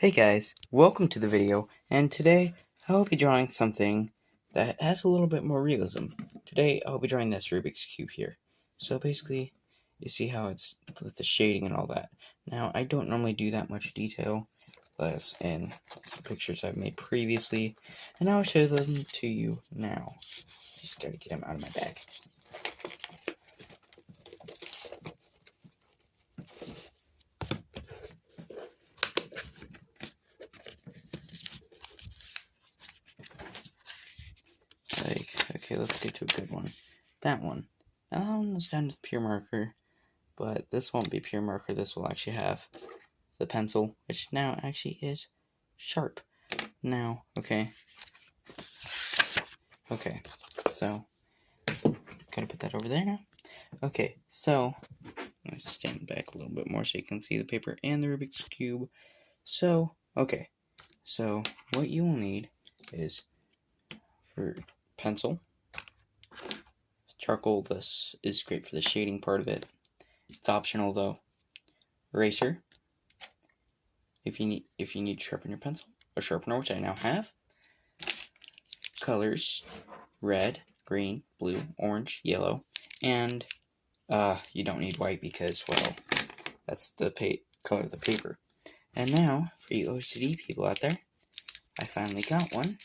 Hey guys, welcome to the video, and today I'll be drawing something that has a little bit more realism. Today I'll be drawing this Rubik's Cube here. So basically, you see how it's with the shading and all that. Now, I don't normally do that much detail, as in some pictures I've made previously, and I'll show them to you now. Just gotta get them out of my bag. Okay, let's get to a good one. That one. That one was kind of pure marker, but this won't be pure marker. This will actually have the pencil, which now actually is sharp. Now, okay, so gotta put that over there now. Okay, so let's stand back a little bit more so you can see the paper and the Rubik's Cube. So, okay, so what you will need is for pencil, charcoal. This is great for the shading part of it. It's optional though. Eraser, if you need to sharpen your pencil, a sharpener, which I now have. Colors, red, green, blue, orange, yellow, and you don't need white because, well, that's the color of the paper. And now, for you OCD people out there, I finally got one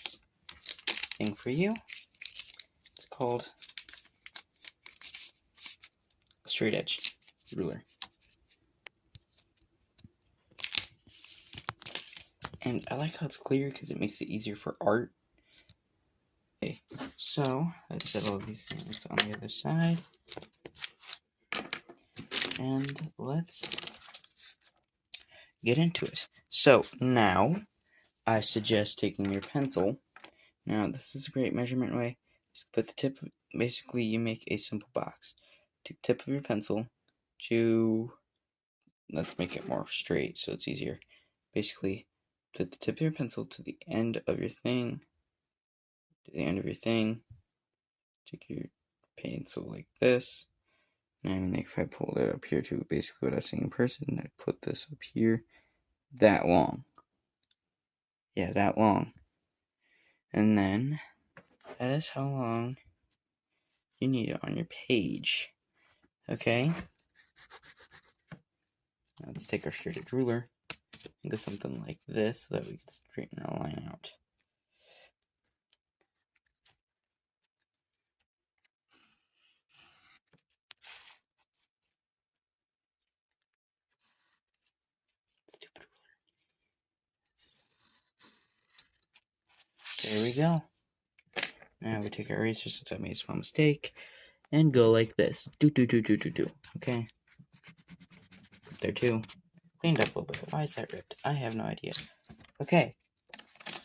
thing for you. It's called a straight edge ruler. And I like how it's clear because it makes it easier for art. Okay, so let's set all these things on the other side. And let's get into it. So now, I suggest taking your pencil. Now, this is a great measurement way. Just put the tip, basically you make a simple box. Take the tip of your pencil to, let's make it more straight so it's easier. Basically, put the tip of your pencil to the end of your thing. Take your pencil like this. Now, I mean, like if I pulled it up here to basically what I was saying in person, I'd put this up here that long. Yeah, that long. And then, that is how long you need it on your page. Okay? Now let's take our straight edge ruler and do something like this so that we can straighten our line out. Stupid ruler. There we go. Now we take our eraser since I made a small mistake and go like this. Do. Okay? There too. Cleaned up a little bit. Why is that ripped? I have no idea. Okay.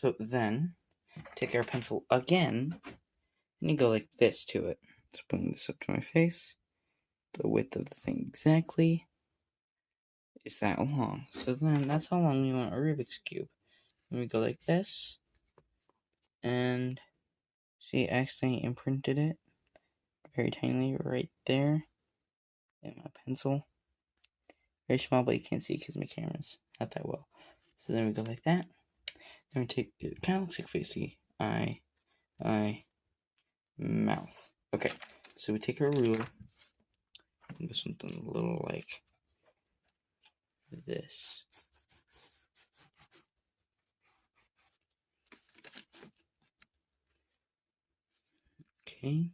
So then, take our pencil again and you go like this to it. Let's bring this up to my face. The width of the thing exactly is that long. So then, that's how long you want a Rubik's Cube. Then we go like this. And see, I accidentally imprinted it very tiny right there in my pencil. Very small, but you can't see because my camera's not that well. So then we go like that. Then we take, it kind of looks like facey, eye, mouth. Okay, so we take our ruler and do something a little like this. Okay.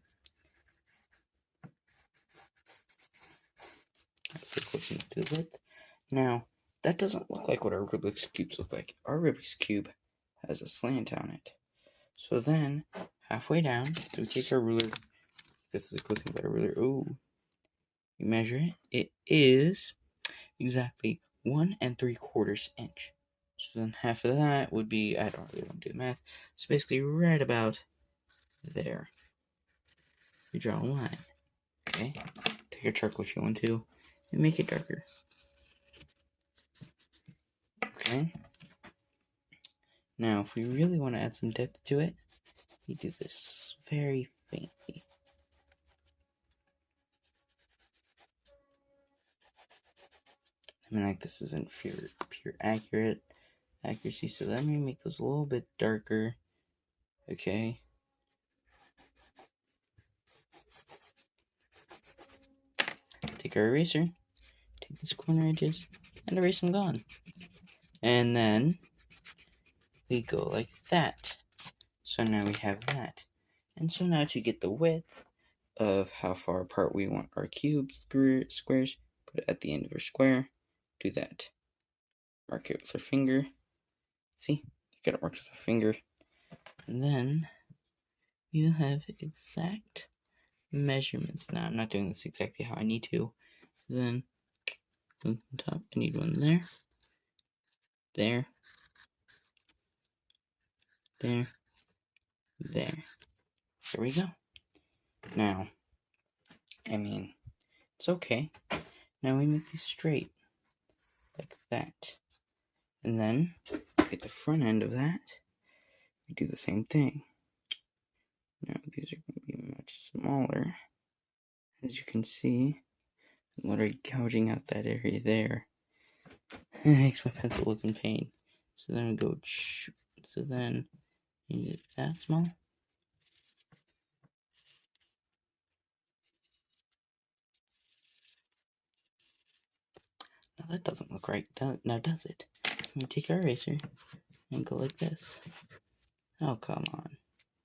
That's the close enough to the width. Now, that doesn't look like what our Rubik's Cubes look like. Our Rubik's Cube has a slant on it. So then, halfway down, so we take our ruler. This is a cool thing about a ruler. Ooh. You measure it. It is exactly 1 3/4 inch. So then half of that would be, I don't really want to do the math. So basically right about there. We draw a line. Okay? Take your charcoal if you want to and make it darker. Okay? Now, if we really want to add some depth to it, we do this very faintly. I mean, like, this isn't pure accurate, accuracy. So let me make those a little bit darker. Okay. Take our eraser, take these corner edges, and erase them gone. And then we go like that. So now we have that. And so now to get the width of how far apart we want our cubes, squares, put it at the end of our square. Do that. Mark it with our finger. See? You got it marked with our finger. And then you have exact measurements. Now I'm not doing this exactly how I need to. So then on top, I need one there. There. There. There. There we go. Now, I mean, it's okay. Now we make these straight. Like that. And then, get the front end of that. We do the same thing. Now these are going to be much smaller. As you can see, I'm literally gouging out that area there. It makes my pencil look in pain. So then we go, so then you get that small. Now that doesn't look right, now does it? So we take our eraser and go like this. Oh, come on.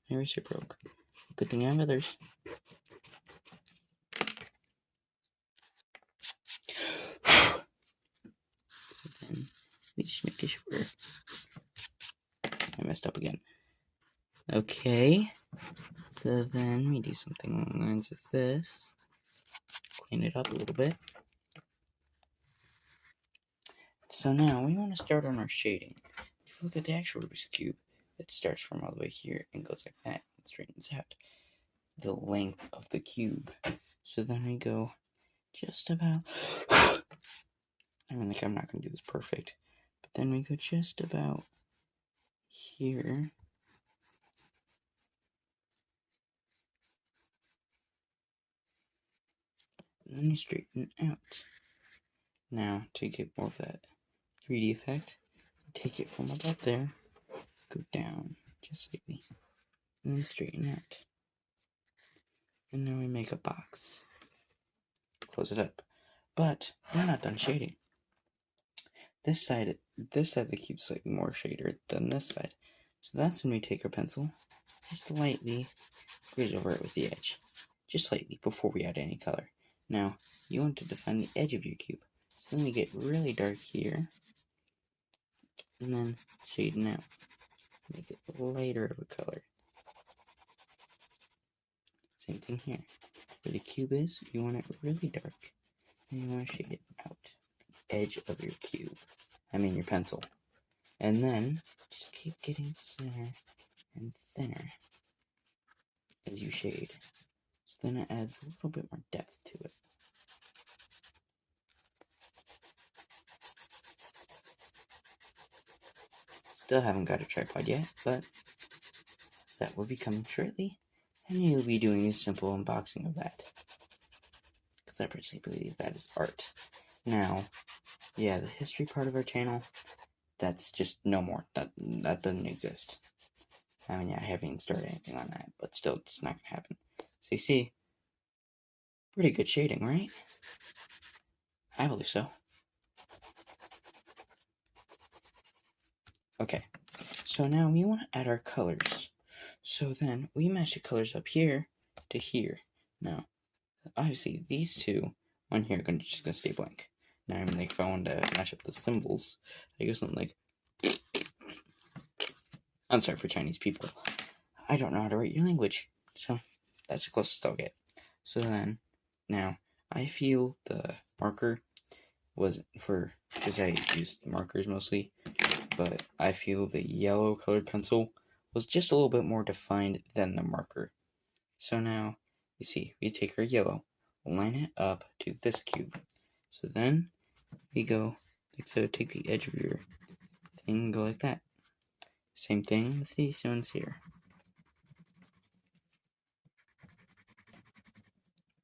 My eraser broke. Good thing I have others. So then we just make it sure. I messed up again. Okay. So then we do something along the lines of this. Clean it up a little bit. So now we want to start on our shading. If you look at the actual Rubik's Cube, it starts from all the way here and goes like that and straightens out the length of the cube. So then we go just about, I mean, like, I'm not going to do this perfect, but then we go just about here. And then you straighten out. Now, to get more of that 3D effect, take it from above there, go down, just slightly, and then straighten out. And then we make a box. Close it up. But we're not done shading. This side of the cube's slightly more shader than this side. So that's when we take our pencil, just lightly graze over it with the edge. Just slightly before we add any color. Now, you want to define the edge of your cube. So then we get really dark here. And then shading out. Make it lighter of a color. Same thing here. Where the cube is, you want it really dark. And you want to shade it out. The edge of your cube. I mean your pencil. And then, just keep getting thinner and thinner as you shade. So then it adds a little bit more depth to it. Still haven't got a tripod yet, but that will be coming shortly. And you'll be doing a simple unboxing of that. Because I personally believe that is art. Now, yeah, the history part of our channel, that's just no more. That doesn't exist. I mean, yeah, I haven't even started anything on that, but still, it's not going to happen. So you see, pretty good shading, right? I believe so. Okay, so now we want to add our colors. So then we match the colors up here to here. Now, obviously, these two on here are just going to stay blank. Now, I mean, like, if I wanted to match up the symbols, I go something like, I'm sorry for Chinese people. I don't know how to write your language, so that's the closest I'll get. So then, now, I feel the marker was because I used markers mostly, but I feel the yellow colored pencil was just a little bit more defined than the marker. So now, you see, we take our yellow, line it up to this cube. So then, we go, like so, take the edge of your thing and go like that. Same thing with these ones here.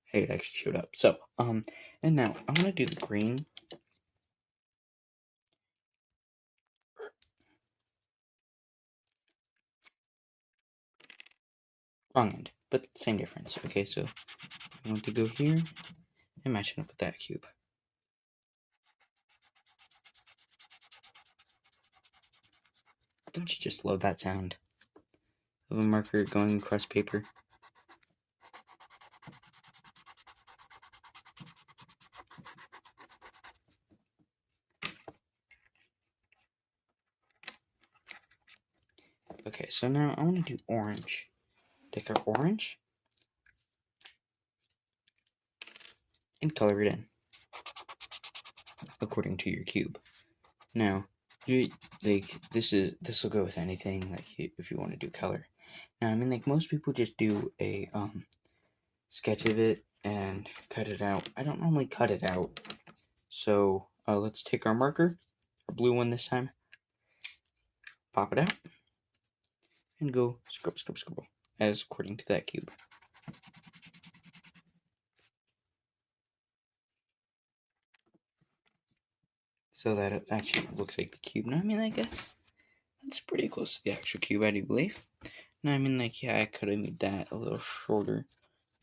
Hey, it actually showed up. So, and now, I want to do the green. Wrong end, but same difference. Okay, so I want to go here and match it up with that cube. Don't you just love that sound of a marker going across paper? Okay, so now I want to do orange. Take our orange and color it in according to your cube. Now, this will go with anything, like if you want to do color. Now, I mean, like most people just do a sketch of it and cut it out. I don't normally cut it out, so let's take our marker, our blue one this time, pop it out, and go scribble, scribble, scribble, as according to that cube. So that it actually looks like the cube. Now, I mean, I guess that's pretty close to the actual cube, I do believe. Now, I mean, like, yeah, I could have made that a little shorter.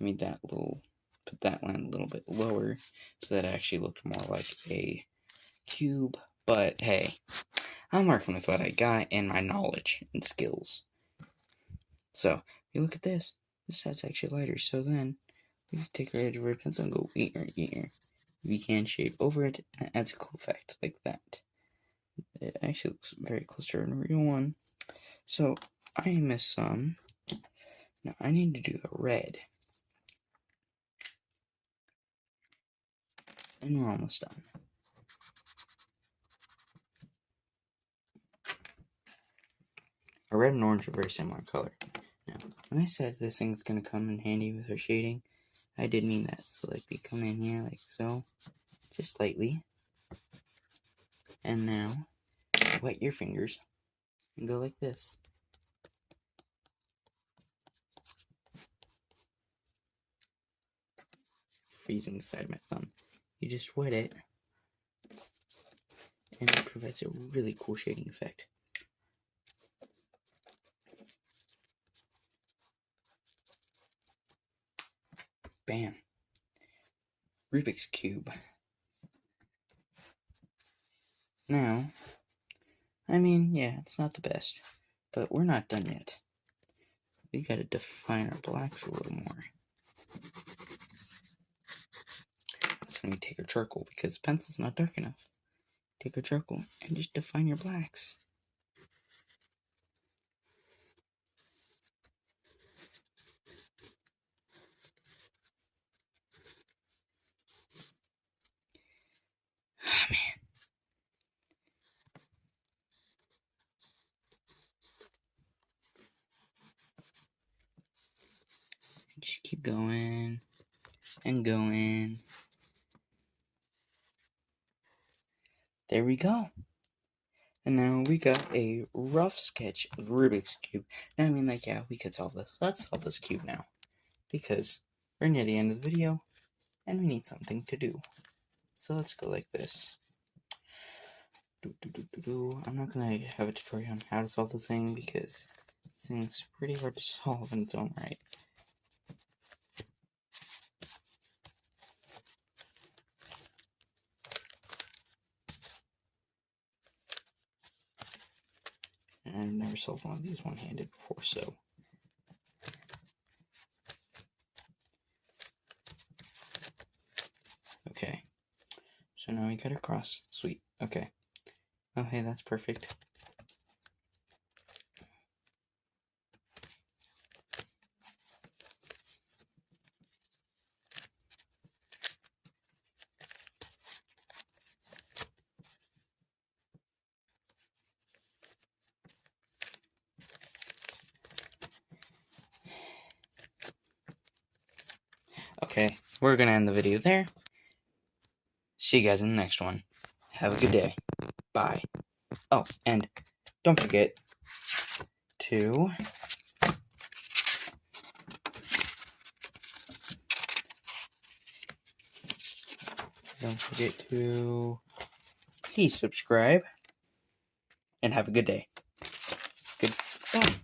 Put that line a little bit lower so that it actually looked more like a cube. But hey, I'm working with what I got and my knowledge and skills. So, if you look at this side's actually lighter. So then, we can take our edge of our pencil and go here. We can shape over it, and it adds a cool effect like that. It actually looks very close to a real one. So, I missed some. Now, I need to do the red. And we're almost done. A red and orange are very similar in color. Now, when I said this thing's going to come in handy with our shading, I did mean that. So, like, we come in here like so, just lightly. And now, wet your fingers and go like this. Freezing the side of my thumb. You just wet it, and it provides a really cool shading effect. Bam. Rubik's Cube. Now, I mean, yeah, it's not the best, but we're not done yet. We gotta define our blacks a little more. That's when we take our charcoal, because pencil's not dark enough. Take our charcoal and just define your blacks. Oh, man. Just keep going and going. There we go. And now we got a rough sketch of Rubik's Cube. Now, I mean, like, yeah, we could solve this. Let's solve this cube now. Because we're near the end of the video, and we need something to do. So let's go like this. I'm not going to have a tutorial on how to solve this thing, because this thing's pretty hard to solve in its own right. And I've never solved one of these one-handed before, so. Okay. So now we got a cross. Sweet. Okay. Oh, hey, that's perfect. Okay, we're gonna end the video there. See you guys in the next one. Have a good day. Bye. Oh, and don't forget to please subscribe and have a good day. Goodbye.